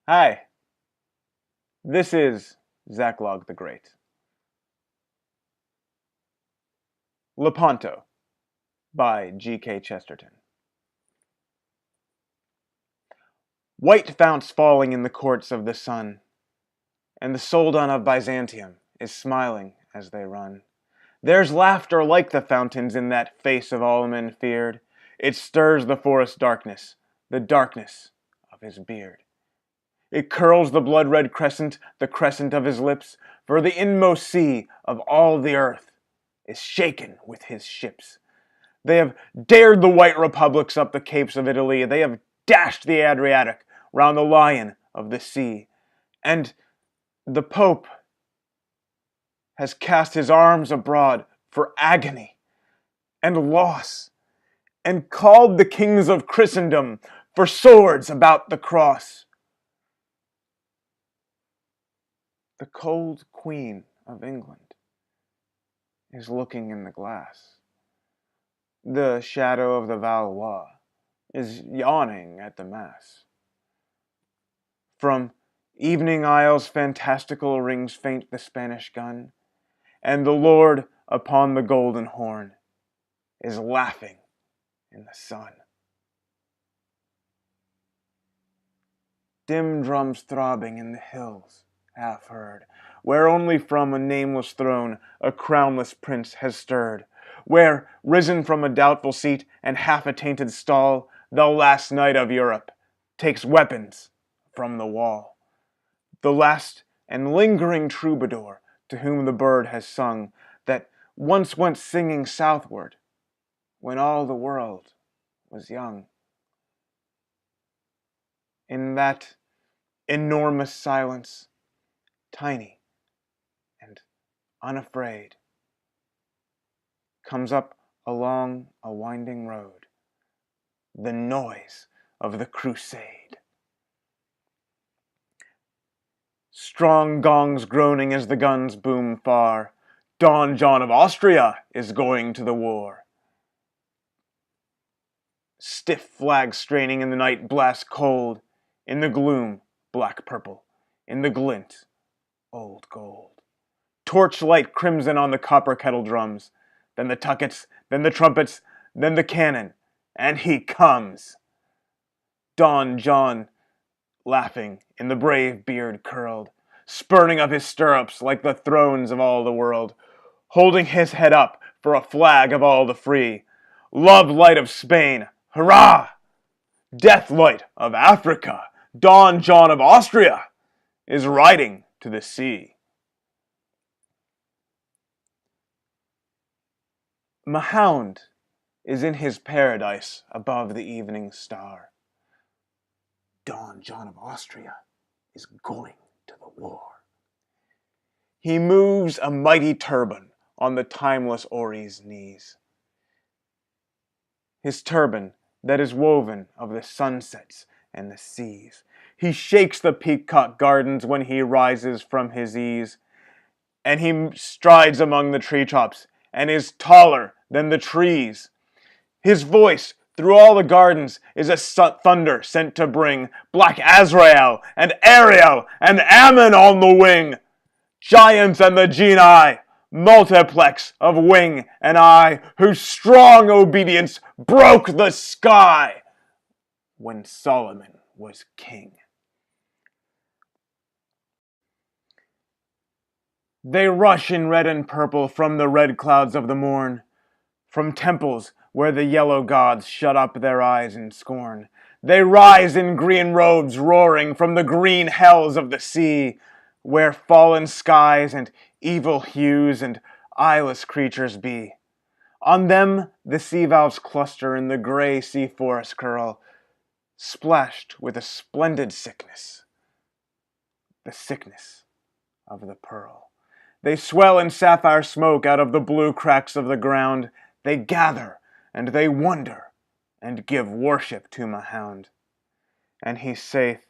Hi, this is Zachlog the Great. Lepanto by G.K. Chesterton. White founts falling in the courts of the sun, and the Soldan of Byzantium is smiling as they run. There's laughter like the fountains in that face of all men feared. It stirs the forest darkness, the darkness of his beard. It curls the blood-red crescent, the crescent of his lips, for the inmost sea of all the earth is shaken with his ships. They have dared the white republics up the capes of Italy. They have dashed the Adriatic round the lion of the sea. And the Pope has cast his arms abroad for agony and loss, and called the kings of Christendom for swords about the cross. The cold Queen of England is looking in the glass. The shadow of the Valois is yawning at the mass. From evening isles fantastical rings faint the Spanish gun, and the Lord upon the golden horn is laughing in the sun. Dim drums throbbing in the hills half heard, where only from a nameless throne a crownless prince has stirred, where, risen from a doubtful seat and half a tainted stall, the last knight of Europe takes weapons from the wall. The last and lingering troubadour to whom the bird has sung, that once went singing southward when all the world was young. In that enormous silence, tiny and unafraid, comes up along a winding road the noise of the crusade. Strong gongs groaning as the guns boom far, Don John of Austria is going to the war. Stiff flags straining in the night blast cold, in the gloom black purple, in the glint old gold. Torchlight crimson on the copper kettle drums, then the tuckets, then the trumpets, then the cannon, and he comes. Don John laughing in the brave beard curled, spurning up his stirrups like the thrones of all the world, holding his head up for a flag of all the free. Love light of Spain, hurrah! Death light of Africa, Don John of Austria is riding to the sea. Mahound is in his paradise above the evening star. Don John of Austria is going to the war. He moves a mighty turban on the timeless Ori's knees. His turban that is woven of the sunsets and the seas. He shakes the peacock gardens when he rises from his ease, and he strides among the treetops and is taller than the trees. His voice through all the gardens is a thunder sent to bring Black Azrael and Ariel and Ammon on the wing. Giants and the genii, multiplex of wing and eye, whose strong obedience broke the sky when Solomon was king. They rush in red and purple from the red clouds of the morn, from temples where the yellow gods shut up their eyes in scorn. They rise in green robes roaring from the green hells of the sea, where fallen skies and evil hues and eyeless creatures be. On them the sea valves cluster and the gray sea forests curl, splashed with a splendid sickness, the sickness of the pearl. They swell in sapphire smoke out of the blue cracks of the ground. They gather and they wonder and give worship to Mahound. And he saith,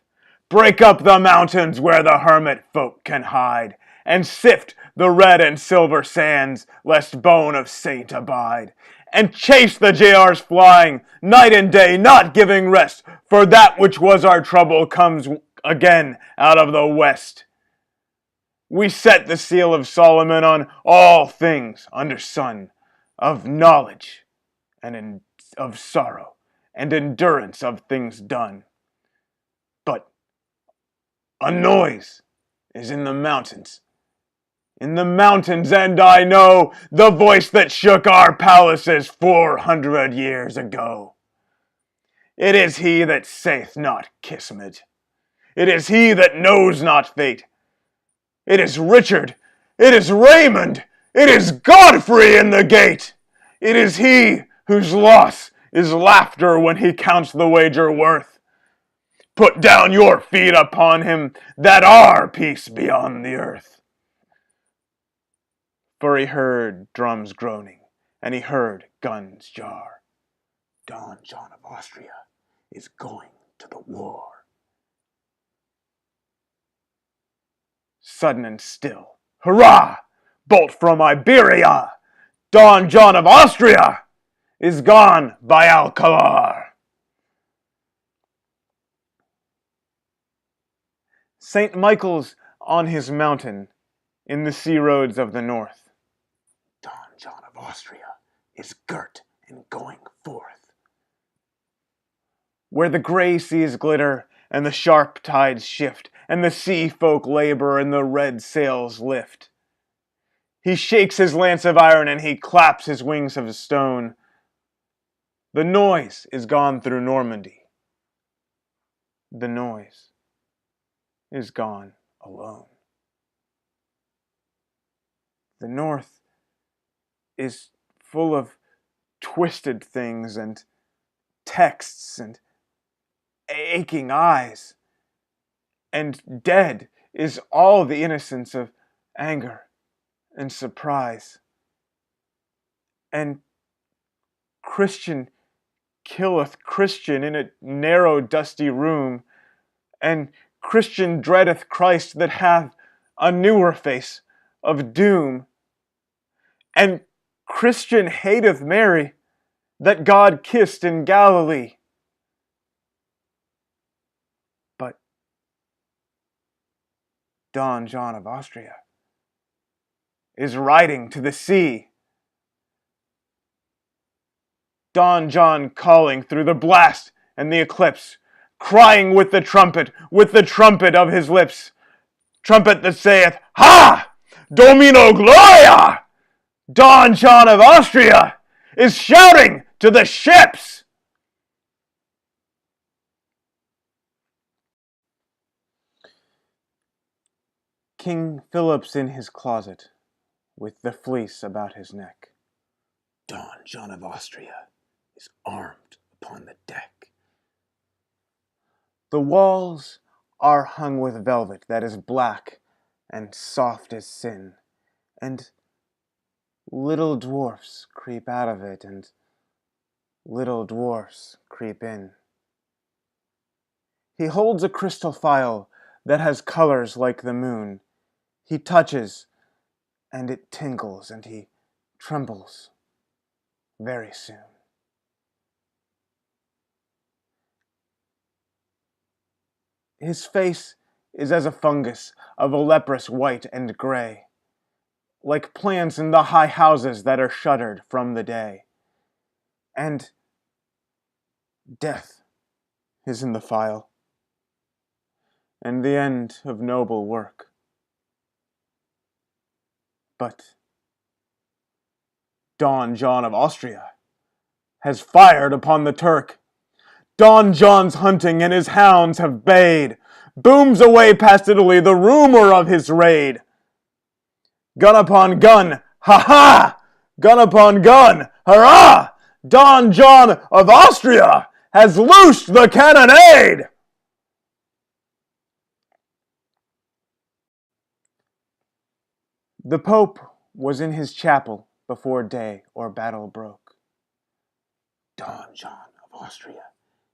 break up the mountains where the hermit folk can hide, and sift the red and silver sands, lest bone of saint abide. And chase the jars flying, night and day, not giving rest, for that which was our trouble comes again out of the west. We set the seal of Solomon on all things under sun, of knowledge and of sorrow, and endurance of things done. But a noise is in the mountains. In the mountains, and I know the voice that shook our palaces 400 years ago. It is he that saith not Kismet. It is he that knows not fate. It is Richard. It is Raymond. It is Godfrey in the gate. It is he whose loss is laughter when he counts the wager worth. Put down your feet upon him that are peace beyond the earth. For he heard drums groaning, and he heard guns jar. Don John of Austria is going to the war. Sudden and still, hurrah! Bolt from Iberia! Don John of Austria is gone by Alcalar. St. Michael's on his mountain in the sea roads of the north. Don John of Austria is girt and going forth. Where the grey seas glitter and the sharp tides shift, and the sea folk labor and the red sails lift. He shakes his lance of iron and he claps his wings of stone. The noise is gone through Normandy. The noise is gone alone. The north is full of twisted things and texts and aching eyes, and dead is all the innocence of anger and surprise. And Christian killeth Christian in a narrow dusty room, and Christian dreadeth Christ that hath a newer face of doom, and Christian hateth Mary that God kissed in Galilee. But Don John of Austria is riding to the sea. Don John calling through the blast and the eclipse, crying with the trumpet of his lips, trumpet that saith, Ha! Domino Gloria! Don John of Austria is shouting to the ships! King Philip's in his closet, with the fleece about his neck. Don John of Austria is armed upon the deck. The walls are hung with velvet that is black and soft as sin, and little dwarfs creep out of it, and little dwarfs creep in. He holds a crystal phial that has colors like the moon. He touches, and it tingles, and he trembles very soon. His face is as a fungus of a leprous white and gray, like plants in the high houses that are shuttered from the day. And death is in the phial, and the end of noble work. But Don John of Austria has fired upon the Turk. Don John's hunting and his hounds have bayed. Booms away past Italy the rumor of his raid. Gun upon gun, ha-ha! Gun upon gun, hurrah! Don John of Austria has loosed the cannonade! The Pope was in his chapel before day or battle broke. Don John of Austria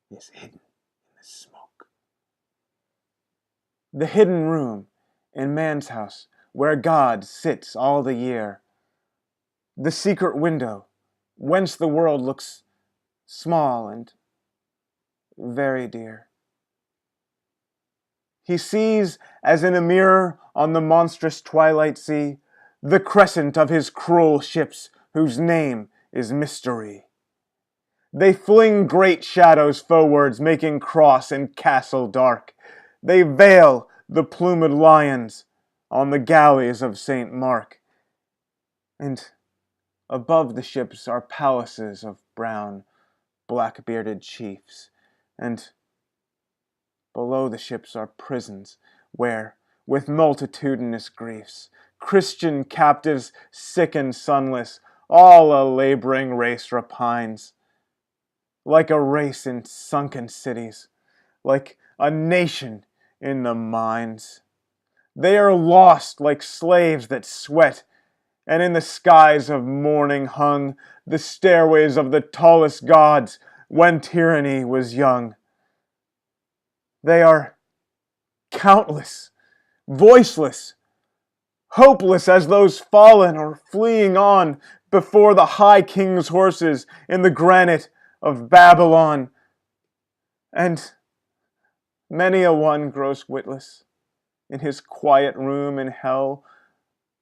is hidden in the smoke. The hidden room in man's house where God sits all the year. The secret window whence the world looks small and very dear. He sees, as in a mirror on the monstrous twilight sea, the crescent of his cruel ships, whose name is Mystery. They fling great shadows forwards, making cross and castle dark. They veil the plumed lions on the galleys of St. Mark. And above the ships are palaces of brown, black-bearded chiefs, and below the ships are prisons where, with multitudinous griefs, Christian captives, sick and sunless, all a laboring race repines. Like a race in sunken cities, like a nation in the mines. They are lost like slaves that sweat, and in the skies of morning hung the stairways of the tallest gods when tyranny was young. They are countless, voiceless, hopeless as those fallen or fleeing on before the high king's horses in the granite of Babylon. And many a one grows witless in his quiet room in hell,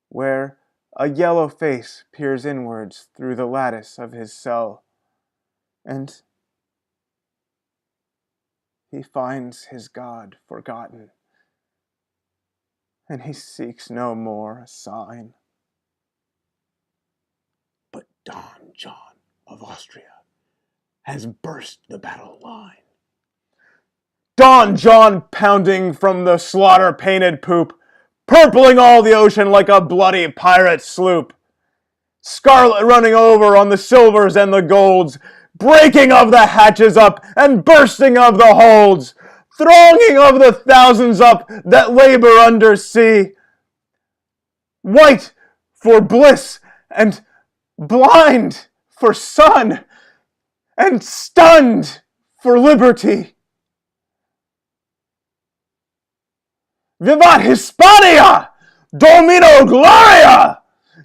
where a yellow face peers inwards through the lattice of his cell, and he finds his God forgotten, and he seeks no more a sign. But Don John of Austria has burst the battle line. Don John pounding from the slaughter-painted poop, purpling all the ocean like a bloody pirate sloop. Scarlet running over on the silvers and the golds, breaking of the hatches up and bursting of the holds, thronging of the thousands up that labor under sea. White for bliss and blind for sun and stunned for liberty. Vivat Hispania! Domino Gloria!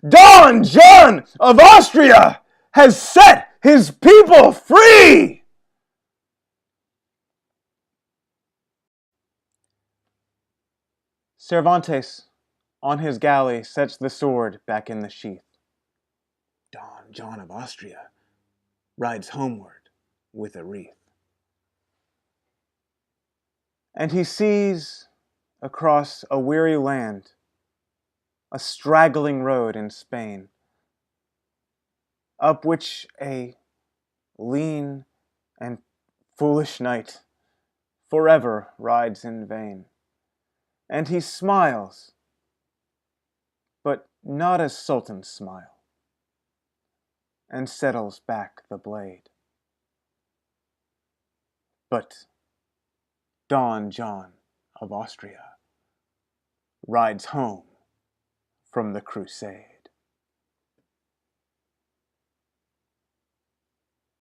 Don John of Austria has set his people free! Cervantes, on his galley, sets the sword back in the sheath. Don John of Austria rides homeward with a wreath. And he sees, across a weary land, a straggling road in Spain, up which a lean and foolish knight forever rides in vain. And he smiles, but not as sultans smile, and settles back the blade. But Don John of Austria rides home from the crusade.